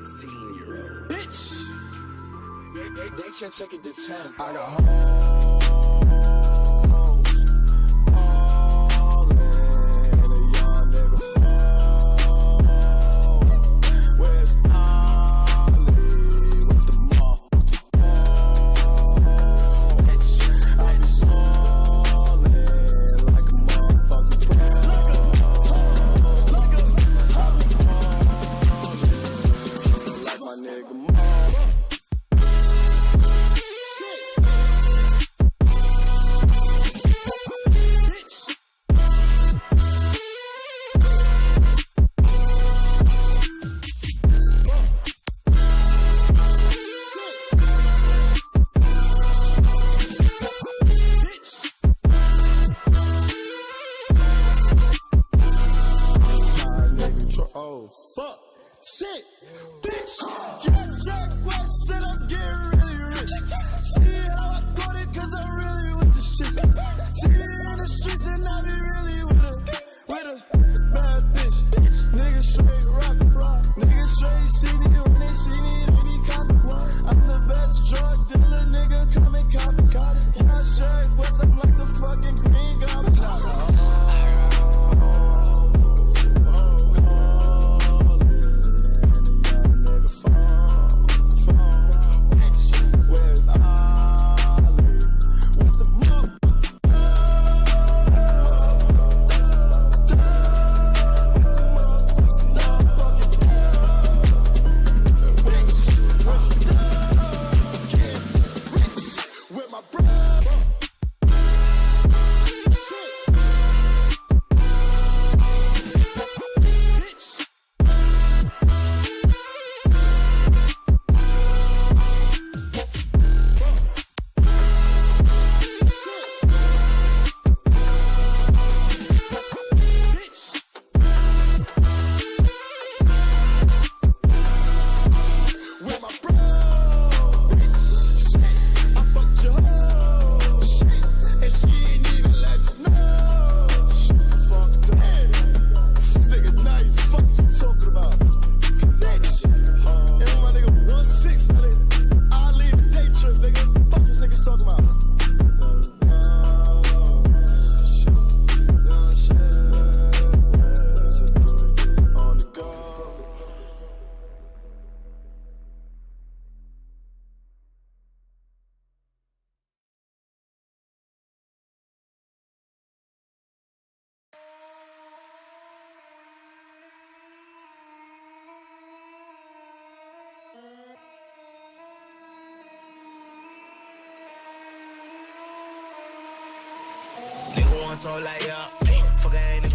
16-year-old. Bitch! They can't take it to 10. I got hoes ballin', a young nigga fall. Where's Ollie with the motherfucking ball? I be ballin' like a motherfucking pro. I be ballin' like my nigga Mo. Oh, fuck, shit, bitch, yeah, Shaq West said I'm getting really rich. See how I got it, cause I'm really with the shit. See me in the streets and I be really with a bad bitch. Niggas straight rock, niggas straight see me when they see me, they be copy. I'm the best drug dealer, nigga, come and copy. Yeah, Shaq West, I'm like the fucking Green Goblin. Nigga want to like, yeah, fuck I ain't